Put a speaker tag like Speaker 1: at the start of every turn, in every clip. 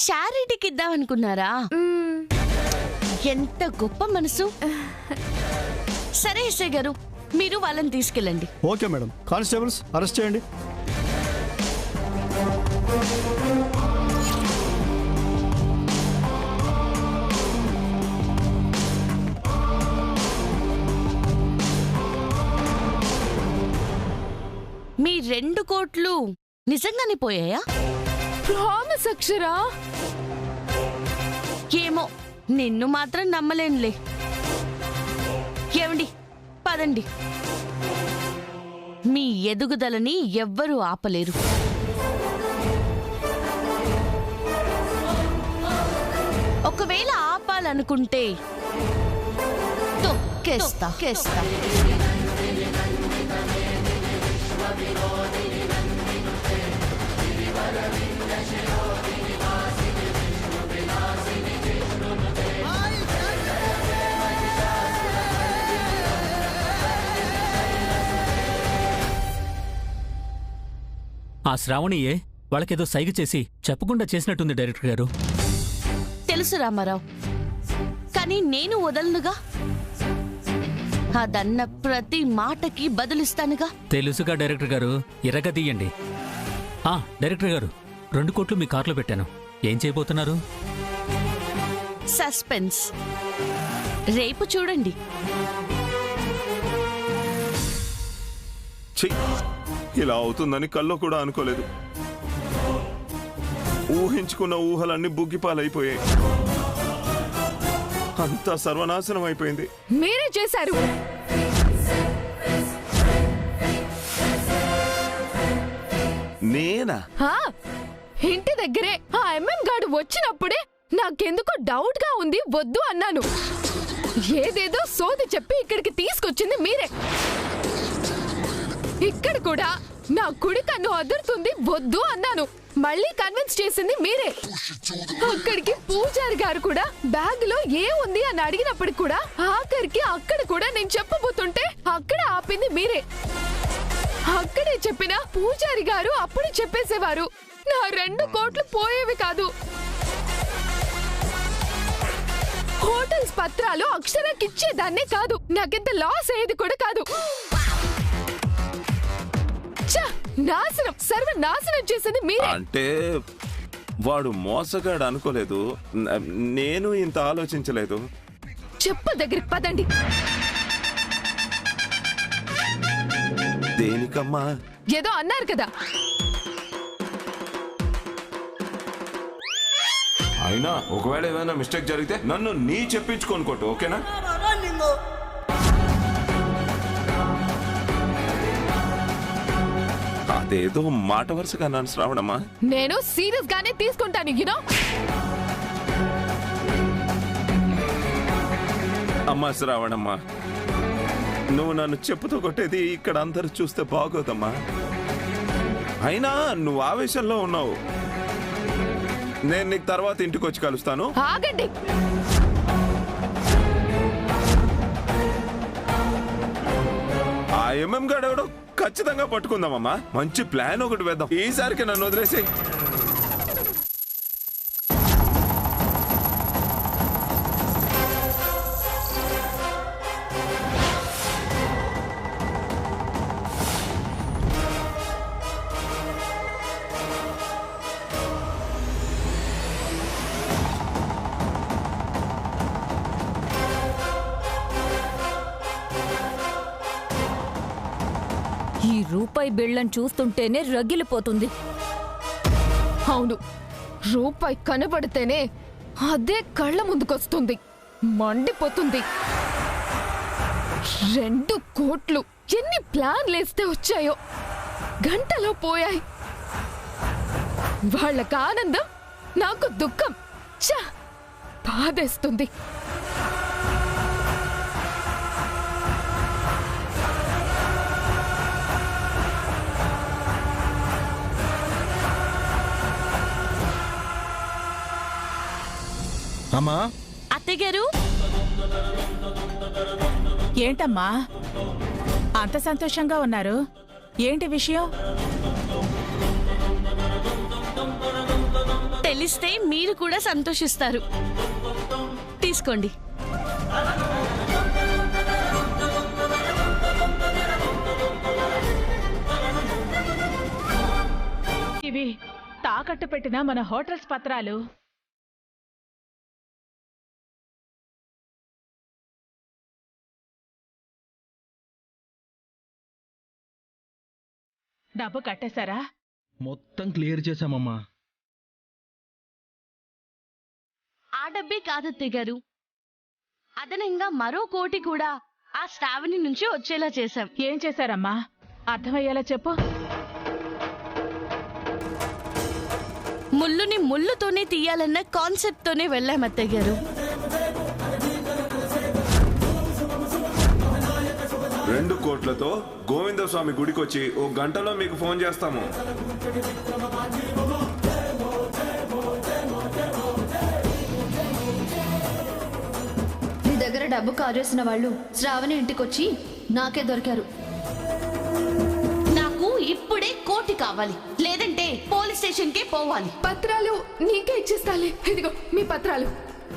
Speaker 1: చారిటీకి ఇద్దామనుకున్నారా? ఎంత గొప్ప మనసు. సరే ఎస్ఐ గారు, మీరు వాళ్ళని తీసుకెళ్ళండి.
Speaker 2: Okay madam. కానిస్టేబుల్స్ అరెస్ట్ చేయండి.
Speaker 1: మీ 2 కోట్లు నిజంగానే పోయాయా?
Speaker 3: ప్రామిస్ అక్షరా.
Speaker 1: ఏమో, నిన్ను మాత్రం నమ్మలేనులే. ఏమండి, పదండి. మీ ఎదుగుదలని ఎవ్వరూ ఆపలేరు. ఒకవేళ ఆపాలనుకుంటే తొక్కేస్తా.
Speaker 4: ఆ శ్రావణియే వాళ్ళకేదో సైగ చేసి చెప్పకుండా చేసినట్టుంది డైరెక్టర్ గారు.
Speaker 1: తెలుసు రామారావు, కానీ నేను వదలనుగా. అదన్న ప్రతి మాటకి బదులిస్తానుగా.
Speaker 4: తెలుసుగా డైరెక్టర్ గారు, ఎరగదీయండి. డైరెక్టర్ గారు, 2 కోట్లు మీ కార్లో పెట్టాను. ఏం చేయబోతున్నారు?
Speaker 1: సస్పెన్స్. రేపు చూడండి.
Speaker 5: ఇలా అవుతుందని కల్లో కూడా అనుకోలేదు. ఊహించుకున్న ఊహలన్నీ బుగ్గిపాలైపోయాయి. అంతా సర్వనాశనం అయిపోయింది.
Speaker 3: మీరే చేశారు.
Speaker 5: నేనా?
Speaker 3: ఇంటి దగ్గరే ఆ ఎంఎం గాడు వచ్చినప్పుడే నాకెందుకో డౌట్ గా ఉంది, వద్దు అన్నాను. ఏదేదో సోది చెప్పి ఇక్కడికి తీసుకొచ్చింది మీరే. ఇక్కడ కూడా నా కుడి కన్ను అదురుతుంది, వద్దు అన్నాను. మళ్ళీ కన్విన్స్ చేసింది మీరే. అక్కడికి పూజారి గారు కూడా బ్యాగ్ లో ఏముంది అని అడిగినప్పటికి కూడా ఆఖరికి అక్కడ కూడా నేను చెప్పబోతుంటే అక్కడ ఆపింది మీరే. అక్కడే చెప్పిన పూజారి గారు అప్పుడు చెప్పేసేవారు, నా 2 కోట్లు పోయేవి కాదు. హోటల్స్ పత్రాలు అక్షరాకిచ్చేదాన్నే కాదు, నాకెంత లాస్ అయ్యేది కూడా కాదు. నాశనం, సర్వనాశనం చేసింది మీరే.
Speaker 5: అంటే వాడు మోసగాడు అనుకోలేదు. నేను ఇంత ఆలోచించలేదు.
Speaker 3: చెప్ప దగ్గరికి పదండి.
Speaker 5: దేనికమ్మా?
Speaker 3: ఏదో అన్నారు కదా.
Speaker 5: అయినా ఒకవేళ ఏమైనా మిస్టేక్ జరిగితే నన్ను నీ చెప్పించుకోనుకోటు, ఓకేనా? అదేదో మాట వరుసగా అన్నాను శ్రావణమ్మా.
Speaker 3: నేను సీరియస్ గానే తీసుకుంటాను, యూనో.
Speaker 5: అమ్మా శ్రావణమ్మా, నువ్వు నన్ను చెప్పుతో కొట్టేది ఇక్కడ అందరూ చూస్తే బాగోదమ్మా. అయినా నువ్వు ఆవేశంలో ఉన్నావు. నేను నీకు తర్వాత ఇంటికి వచ్చి కలుస్తాను.
Speaker 3: ఆగండి.
Speaker 5: ఆ ఎంఎం గాడు ఎవడో ఖచ్చితంగా పట్టుకుందామమ్మా. మంచి ప్లాన్ ఒకటి వేద్దాం. ఈసారికి నన్ను వదిలేసి.
Speaker 6: ఈ రూపాయి బిళ్ళని చూస్తుంటేనే రగిలిపోతుంది.
Speaker 3: అవును, రూపాయి కనబడితేనే అదే కళ్ళ ముందుకొస్తుంది, మండిపోతుంది. 2 కోట్లు ఎన్ని ప్లాన్లేస్తే వచ్చాయో గంటలో పోయాయి. వాళ్ళకి ఆనందం, నాకు దుఃఖం. బాధేస్తుంది.
Speaker 2: అమ్మా.
Speaker 1: అత్తయ్యగారు,
Speaker 7: ఏంటమ్మా అంత సంతోషంగా ఉన్నారు? ఏంటి విషయం?
Speaker 1: తెలిస్తే మీరు కూడా సంతోషిస్తారు. తీసుకోండి.
Speaker 7: ఇవి తాకట్టు పెట్టిన మన హోటల్స్ పత్రాలు. డబ్బు కట్టేశారా?
Speaker 8: మొత్తం క్లియర్ చేశామమ్మా.
Speaker 1: ఆ డబ్బే కాదత్తయ్య గారు, అదనంగా మరో 1 కోటి కూడా ఆ శ్రావణి నుంచి వచ్చేలా చేశాం.
Speaker 7: ఏం చేశారమ్మా? అర్థమయ్యేలా చెప్పు.
Speaker 1: ముళ్ళుని ముళ్ళుతోనే తీయాలన్న కాన్సెప్ట్ తోనే వెళ్ళాం అత్తయ్య గారు.
Speaker 5: 2 కోట్లతో గోవిందస్వామి గుడికొచ్చి 1 గంటలో మీకు ఫోన్ చేస్తాము.
Speaker 9: నీ దగ్గర డబ్బు కాజేసిన వాళ్ళు శ్రావణి ఇంటికొచ్చి నాకే దొరికారు.
Speaker 1: నాకు ఇప్పుడే 1 కోటి కావాలి, లేదంటే పోలీస్ స్టేషన్ కే పోవాలి.
Speaker 3: పత్రాలు నీకే ఇచ్చేస్తాలే. ఇదిగో మీ పత్రాలు.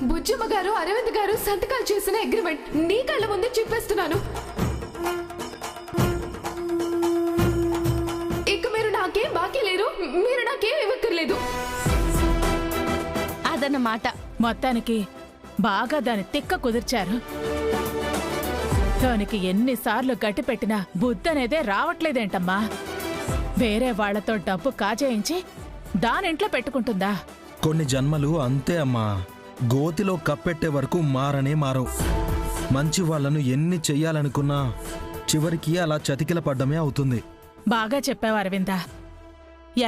Speaker 3: బుజ్జమ్మ గారు, అరవింద్ గారు సంతకాలు చేసిన అగ్రిమెంట్ నీ కళ్ళ ముందే చెప్పేస్తున్నాను. ఇక మీరు నాకేం బాకీ లేరు, మీరు నాకేం ఇవ్వక్కర్లేదు.
Speaker 1: అదన్నమాట.
Speaker 7: మొత్తానికి బాగా దాని తిక్క కుదిర్చారు. దానికి ఎన్నిసార్లు గట్టి పెట్టినా బుద్ధనేదే రావట్లేదేంటమ్మా? వేరే వాళ్లతో డబ్బు కాజేయించి దానింట్లో పెట్టుకుంటుందా?
Speaker 8: కొన్ని జన్మలు అంతే అమ్మా. గోతిలో కప్పెట్టే వరకు మారనే మారవు. మంచి వాళ్ళను ఎన్ని చెయ్యాలనుకున్నా చివరికి అలా చతికిల పడ్డమే అవుతుంది.
Speaker 7: బాగా చెప్పావు అరవిందా.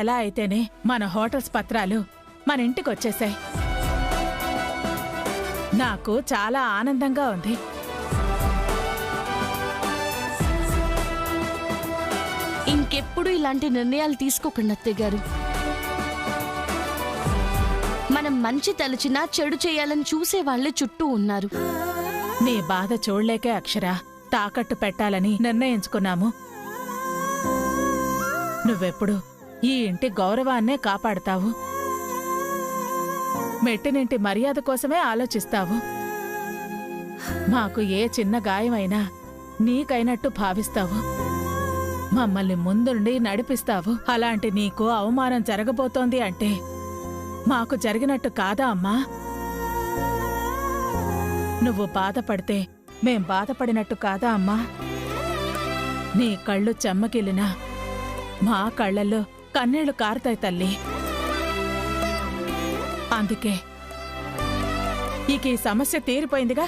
Speaker 7: ఎలా అయితేనే మన హోటల్స్ పత్రాలు మన ఇంటికొచ్చేసాయి. నాకు చాలా ఆనందంగా ఉంది.
Speaker 1: ఇంకెప్పుడు ఇలాంటి నిర్ణయాలు తీసుకోకండి అత్తయ్య గారు. మనం మంచి తలచినా చెడు చేయాలని చూసే వాళ్ళే చుట్టూ ఉన్నారు.
Speaker 7: నీ బాధ చూడలేకే అక్షర తాకట్టు పెట్టాలని నిర్ణయించుకున్నాము. నువ్వెప్పుడు ఈ ఇంటి గౌరవాన్నే కాపాడతావు. మెట్టినింటి మర్యాద కోసమే ఆలోచిస్తావు. మాకు ఏ చిన్న గాయమైనా నీకైనట్టు భావిస్తావు. మమ్మల్ని ముందుండి నడిపిస్తావు. అలాంటి నీకు అవమానం జరగబోతోంది అంటే మాకు జరిగినట్టు కాదా అమ్మా? నువ్వు బాధపడితే మేం బాధపడినట్టు కాదా అమ్మా? నీ కళ్ళు చెమ్మగిలినా మా కళ్ళల్లో కన్నీళ్లు కారుతాయి తల్లి. అందుకే ఇక ఈ సమస్య తీరిపోయిందిగా,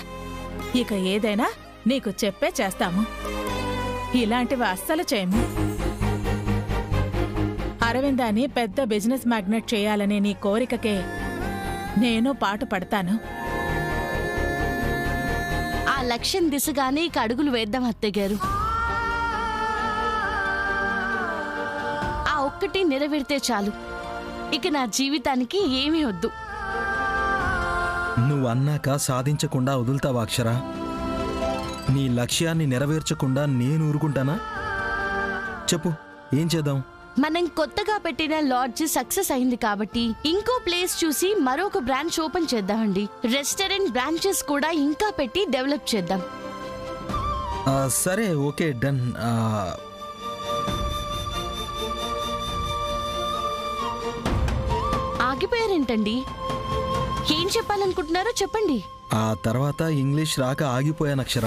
Speaker 7: ఇక ఏదైనా నీకు చెప్పే చేస్తాము. ఇలాంటివి అస్సలు చేయము. అరవిందాన్ని పెద్ద బిజినెస్ మ్యాగ్నెట్ చేయాలనే నీ కోరికకే నేను పాటు పడతాను.
Speaker 1: ఆ లక్ష్యం దిశగానే ఇక అడుగులు వేద్దాం అత్తయ్య గారు. ఆ ఒక్కటి నెరవేరితే చాలు. ఇక నా జీవితానికి ఏమీ వద్దు.
Speaker 8: నువ్వు అన్నాక సాధించకుండా వదులుతావా అక్షర? నీ లక్ష్యాన్ని నెరవేర్చకుండా నేను ఊరుకుంటానా? చెప్పు, ఏం చేద్దాం?
Speaker 1: మనం కొత్తగా పెట్టిన లాడ్జ్ సక్సెస్ అయింది కాబట్టి ఇంకో ప్లేస్ చూసి మరొక బ్రాంచ్ ఓపెన్ చేద్దామండి. రెస్టారెంట్ బ్రాంచెస్ కూడా ఇంకా పెట్టి డెవలప్ చేద్దాం.
Speaker 8: సరే, ఓకే, డన్.
Speaker 1: ఆగిపోయారేంటండి? ఏం చెప్పాలనుకుంటున్నారో చెప్పండి.
Speaker 8: ఆ తర్వాత ఇంగ్లీష్ రాక ఆగిపోయాను అక్షర.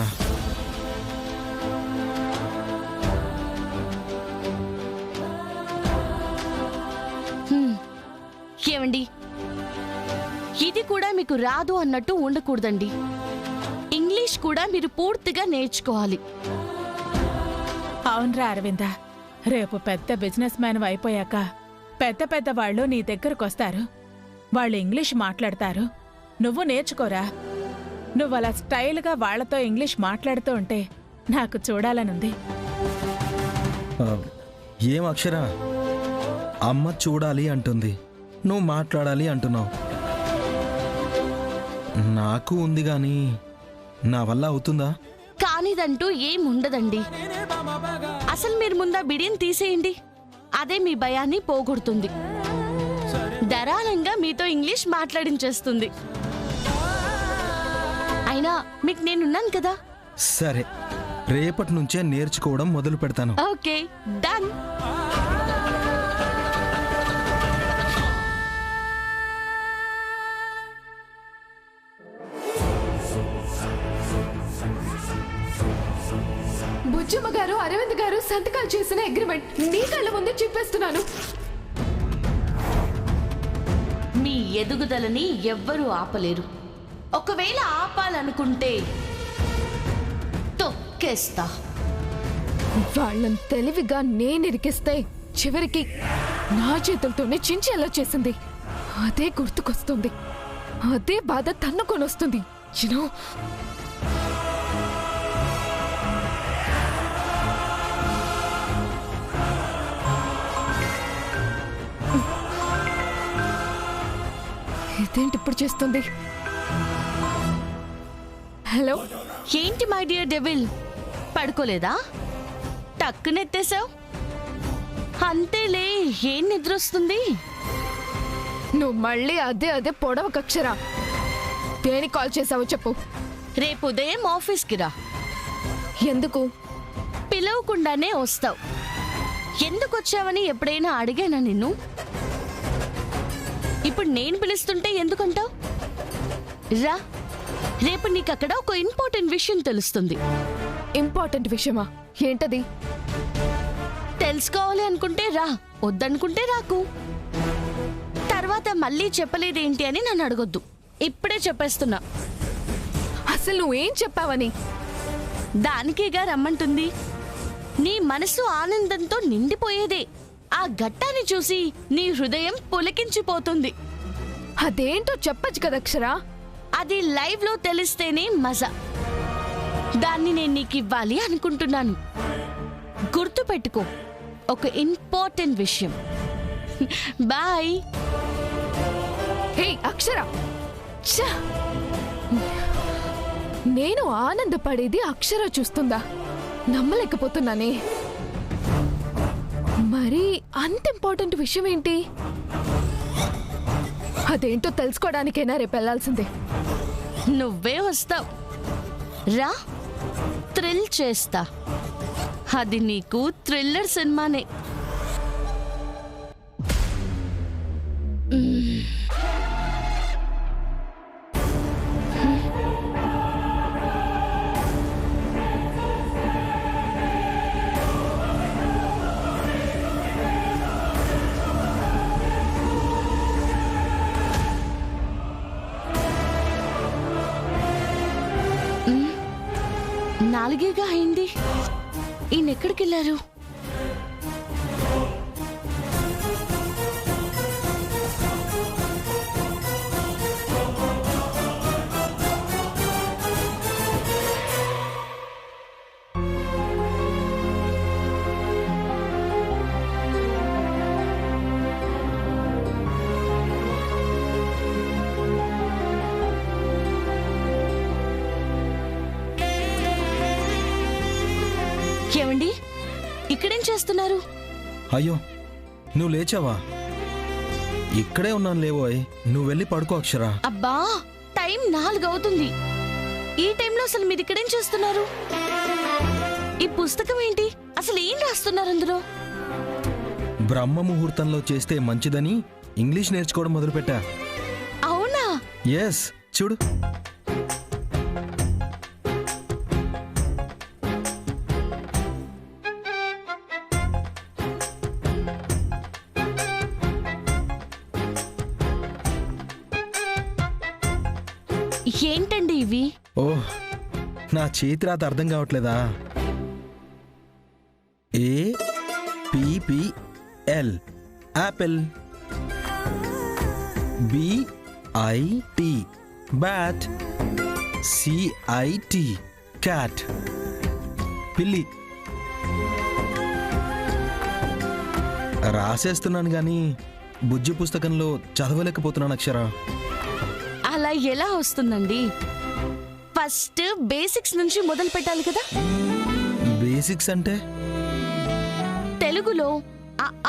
Speaker 1: ఏమండి, ఇది కూడా మీకు రాదు అన్నట్టు ఉండకూడదండి. ఇంగ్లీష్ కూడా మీరు పూర్తిగా నేర్చుకోవాలి.
Speaker 7: అవునరా అరవింద, రేపు పెద్ద బిజినెస్ మ్యాన్ అయిపోయాక పెద్ద పెద్ద వాళ్ళు నీ దగ్గరకొస్తారు. వాళ్ళు ఇంగ్లీష్ మాట్లాడతారు, నువ్వు నేర్చుకోరా. నువ్వలా స్టైల్గా వాళ్లతో ఇంగ్లీష్ మాట్లాడుతూ ఉంటే నాకు చూడాలనుంది.
Speaker 8: ఏం అక్షర, అమ్మ చూడాలి అంటుంది, నువ్వు మాట్లాడాలి అంటున్నావు. నాకు ఉంది గాని నా వల్ల అవుతుందా?
Speaker 1: కానిదంటూ ఏం ఉండదండి. అసలు మీరు ముందా బిడియం తీసేయండి, అదే మీ భయాన్ని పోగొడుతుంది. ధారాళంగా మీతో ఇంగ్లీష్ మాట్లాడించేస్తుంది. అయినా మీకు నేనున్నాను కదా.
Speaker 8: సరే, రేపటి నుంచే నేర్చుకోవడం మొదలు పెడతాను.
Speaker 1: Okay, done.
Speaker 3: బుజ్జమ్మ గారు, అరవింద్ గారు సంతకాలు చేసిన అగ్రిమెంట్ నీ కళ్ళ ముందే చెప్పేస్తున్నాను.
Speaker 1: మీ ఎదుగుదలని ఎవ్వరూ ఆపలేరు. ఒకవేళ ఆపాలనుకుంటే తొక్కేస్తా.
Speaker 3: వాళ్ళని తెలివిగా నేను ఇరికిస్తే చివరికి నా చేతులతోనే చించేలా చేసింది. అదే గుర్తుకొస్తుంది. అదే బాధ తన్నుకొని వస్తుంది. యూనో, ఇదేంటి ఇప్పుడు చేస్తుంది? హలో,
Speaker 1: ఏంటి మై డియర్ డెవిల్, పడుకోలేదా? టక్కునెత్తేసావు. అంతేలే, ఏం నిద్రొస్తుంది?
Speaker 3: నువ్వు మళ్ళీ అదే పొడవ కక్షరా. దేనికి కాల్ చేసావో చెప్పు.
Speaker 1: రేపు ఉదయం ఆఫీస్కి రా.
Speaker 3: ఎందుకు?
Speaker 1: పిలవకుండానే వస్తావు. ఎందుకు వచ్చావని ఎప్పుడైనా అడిగానా నిన్ను? ఇప్పుడు నేను పిలుస్తుంటే ఎందుకంటావు? రా, రేపు నీకు అక్కడ ఒక ఇంపార్టెంట్ విషయం తెలుస్తుంది.
Speaker 3: ఇంపార్టెంట్ విషయమా? ఏంటది?
Speaker 1: తెలుసుకోవాలి అనుకుంటే రా, వద్దనుకుంటే రాకు. తర్వాత మళ్ళీ చెప్పలేదేంటి అని నన్ను అడగొద్దు. ఇప్పుడే చెప్పేస్తున్నా.
Speaker 3: అసలు నువ్వేం చెప్పావని?
Speaker 1: దానికేగా రమ్మంటుంది. నీ మనసు ఆనందంతో నిండిపోయేదే. ఆ ఘట్టాన్ని చూసి నీ హృదయం పులకించిపోతుంది.
Speaker 3: అదేంటో చెప్పచ్చు కదా అక్షరా.
Speaker 1: అది లైవ్ లో తెలిస్తేనే మజా. దాన్ని నేను నీకు ఇవ్వాలి అనుకుంటున్నాను. గుర్తు పెట్టుకో, ఒక ఇంపార్టెంట్ విషయం. బాయ్.
Speaker 3: హే అక్షరా, ఛ! నేను ఆనందపడేది అక్షర చూస్తుందా? నమ్మలేకపోతున్నానే. మరి అంత ఇంపార్టెంట్ విషయం ఏంటి? అదేంటో తెలుసుకోవడానికైనా రేపు వెళ్లాల్సిందే.
Speaker 1: నువ్వే వస్తావు రా, థ్రిల్ చేస్తా. అది నీకు థ్రిల్లర్ సినిమానే. నాలుగేగా అయింది. ఈయన ఎక్కడికి వెళ్ళారు? ఏమండి, ఇక్కడేం చేస్తున్నారు?
Speaker 8: అయ్యో, నువ్వు లేచావా? ఇక్కడే ఉన్నాను లేవోయ్. నువ్వు వెళ్ళి పడుకో అక్షరా.
Speaker 1: అబ్బా, టైం 4 అవుతుంది. ఈ టైంలో అసలు మీరు ఇక్కడేం చేస్తున్నారు? ఈ పుస్తకం ఏంటి? అసలు ఏం రాస్తున్నారు అందులో?
Speaker 8: బ్రహ్మ ముహూర్తంలో చేస్తే మంచిదని ఇంగ్లీష్ నేర్చుకోవడం మొదలుపెట్టా.
Speaker 1: అవునా?
Speaker 8: ఎస్, చూడు.
Speaker 1: ఏంటండి ఇవి?
Speaker 8: ఓహ్, నా చేతి రాత అర్థం కావట్లేదా? APPL Apple, BIT bat, CIT cat పిల్లి. రాసేస్తున్నాను గాని బుజ్జి పుస్తకంలో చదవలేకపోతున్నాను అక్షరా.
Speaker 1: అలా ఎలా వస్తుందండి? ఫస్ట్ బేసిక్స్ నుంచి మొదలు పెట్టాలి కదా.
Speaker 8: బేసిక్స్ అంటే?
Speaker 1: తెలుగులో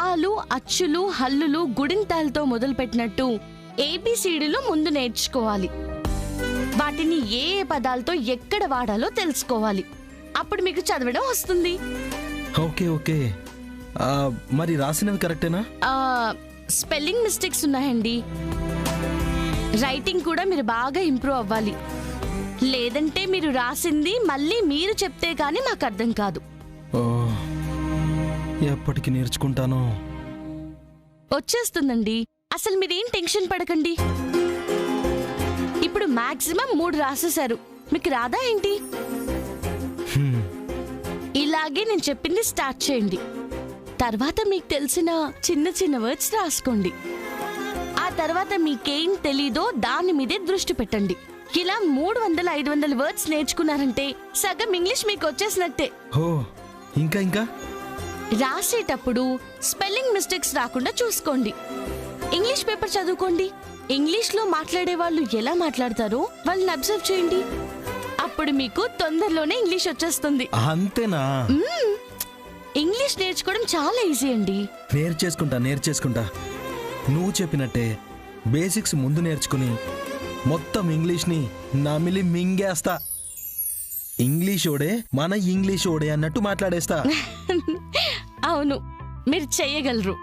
Speaker 1: ఆలు, అచ్చులు, హల్లులు, గుడింతాలతో మొదలుపెట్టినట్టు ఏబిసిడీలు ముందు నేర్చుకోవాలి. వాటిని ఏ ఏ పదాలతో ఎక్కడ వాడాలో తెలుసుకోవాలి. అప్పుడు మీకు చదవడం వస్తుంది.
Speaker 8: Okay okay. మరి రాసినవి కరెక్టేనా?
Speaker 1: స్పెల్లింగ్ మిస్టేక్స్ ఉన్నాయండి. రైటింగ్ కూడా మీరు బాగా ఇంప్రూవ్ అవ్వాలి. లేదంటే మీరు రాసింది మళ్ళీ మీరు చెప్తే కానీ మాకు అర్థం కాదు.
Speaker 8: ఓ, ఎప్పటికి నేర్చుకుంటానో.
Speaker 1: వచ్చేస్తుందండి. అసలు మీరేం టెన్షన్ పడకండి. ఇప్పుడు మాక్సిమం 3 రాసేశారు. మీకు రాదా ఏంటి? ఇలాగే నేను చెప్పింది స్టార్ట్ చేయండి. తర్వాత మీకు తెలిసిన చిన్న చిన్న వర్డ్స్ రాసుకోండి. ఆ తర్వాత మీకేం తెలీదో దాని మీదే దృష్టి పెట్టండి. ఇలా 300-500 వర్డ్స్ నేర్చుకున్నారంటే సగం ఇంగ్లీష్ మీకు వచ్చేసినట్టే.
Speaker 8: ఓ, ఇంకా ఇంకా
Speaker 1: రాసేటప్పుడు స్పెల్లింగ్ మిస్టేక్స్ రాకుండా చూసుకోండి. ఇంగ్లీష్ పేపర్ చదువుకోండి. ఇంగ్లీష్ లో మాట్లాడే వాళ్ళు ఎలా మాట్లాడతారో వాళ్ళని అబ్జర్వ్ చేయండి. అప్పుడు మీకు తొందరలోనే ఇంగ్లీష్ వచ్చేస్తుంది.
Speaker 8: అంతేనా?
Speaker 1: ఇంగ్లీష్ నేర్చుకోవడం చాలా ఈజీ అండి.
Speaker 8: నేర్చేసుకుంటా. నువ్వు చెప్పినట్టే బేసిక్స్ ముందు నేర్చుకుని మొత్తం ఇంగ్లీష్ని నమిలి మింగేస్తా. ఇంగ్లీషోడే మన ఇంగ్లీషోడే అన్నట్టు మాట్లాడేస్తా.
Speaker 1: అవును, మీరు చెయ్యగలరు.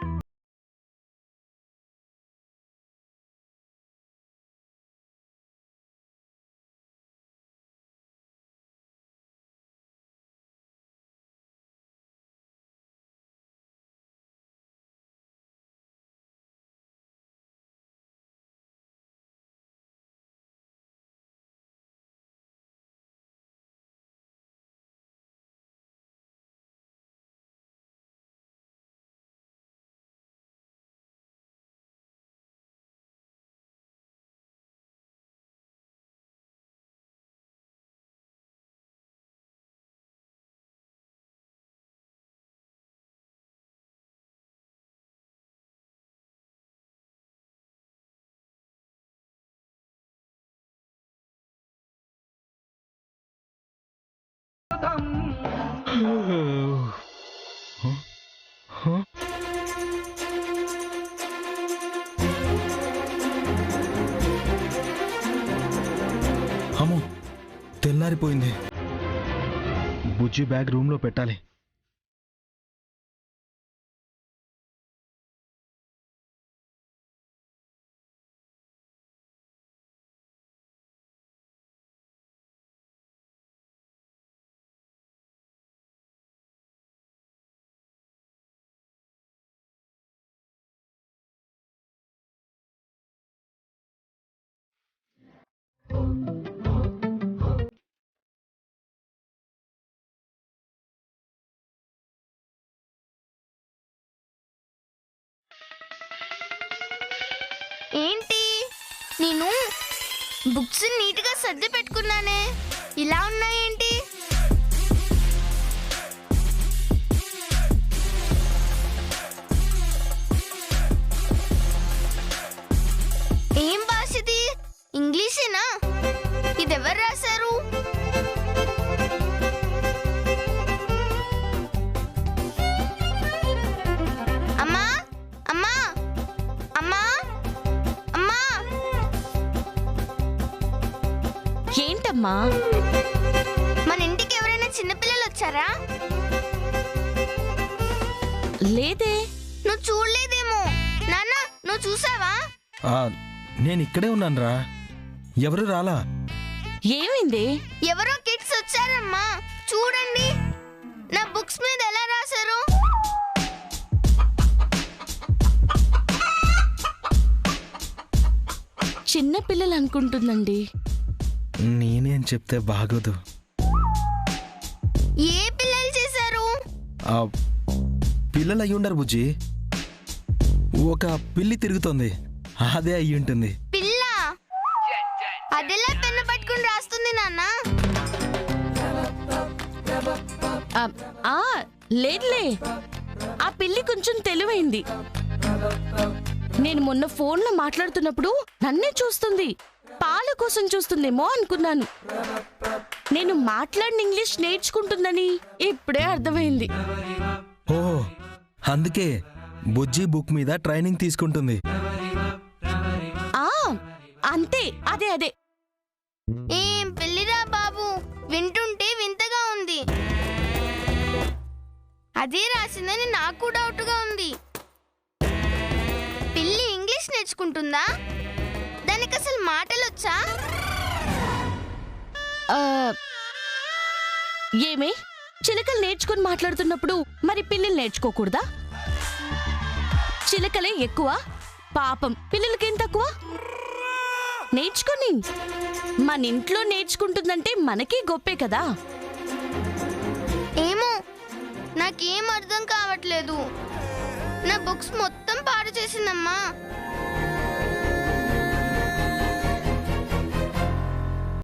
Speaker 8: అమ్మో, తెల్లారిపోయింది. బుజ్జి బ్యాగ్ రూమ్లో పెట్టాలి.
Speaker 10: ఏంటి, నేను బుక్స్ నీట్ గా సర్ది పెట్టుకున్నానే, ఇలా ఉన్నాయేంటి? ఏం భాష ఇది? ఇంగ్లీషేనా? ఇదెవరు రాశారు? అమ్మా అమ్మా అమ్మా అమ్మా!
Speaker 1: ఏంటమ్మా?
Speaker 10: మన ఇంటికి ఎవరైనా చిన్నపిల్లలు వచ్చారా?
Speaker 1: లేదే.
Speaker 10: నువ్వు చూడలేదేమో. నాన్న, నువ్వు చూసావా?
Speaker 8: నేను ఇక్కడే ఉన్నానురా. ఎవరు రాలా?
Speaker 1: ఏమైంది?
Speaker 10: ఎవరో కిడ్స్ వచ్చారమ్మా, చూడండి. నా బుక్స్ మీద ఎలా రాశారు?
Speaker 1: చిన్న పిల్లలు అనుకుంటుందండి.
Speaker 8: నేనేం చెప్తే బాగోదు.
Speaker 10: ఏ పిల్లలు చేశారు?
Speaker 8: పిల్లలు అయ్యి ఉండరు బుజ్జి. ఒక పిల్లి తిరుగుతోంది, అదే అయ్యి ఉంటుంది.
Speaker 10: పిల్ల? అదెలా పెన్ను పట్టుకుని రాస్తుంది నాన్న?
Speaker 1: లేదులే, ఆ పిల్లి కొంచెం తెలివైంది. నేను మొన్న ఫోన్లో మాట్లాడుతున్నప్పుడు నన్నే చూస్తుంది. పాల కోసం చూస్తుందేమో అనుకున్నాను. నేను మాట్లాడిన ఇంగ్లీష్ నేర్చుకుంటుందని ఇప్పుడే అర్థమైంది.
Speaker 8: ఓ, అందుకే బుజ్జి బుక్ మీద ట్రైనింగ్ తీసుకుంటుంది.
Speaker 1: ఆ అంతే, అదే అదే.
Speaker 10: ఏం పెళ్లిరా బాబు, వింటుంటే వింతగా ఉంది. అదే రాసిందని నాకు డౌట్గా ఉంది. పిల్లి ఇంగ్లీష్ నేర్చుకుంటుందా? దానికి అసలు మాటలు వచ్చా?
Speaker 1: ఏమే, చిలకలు నేర్చుకుని మాట్లాడుతున్నప్పుడు మరి పిల్లలు నేర్చుకోకూడదా? చిలకలే ఎక్కువ, పాపం పిల్లలకేం తక్కువ? నేర్చుకుని మన ఇంట్లో నేర్చుకుంటుందంటే మనకి గొప్పే కదా.
Speaker 10: ఏమో, నాకేం అర్థం కావట్లేదు. నా బుక్స్ మొత్తం పాడు చేసిందమ్మా.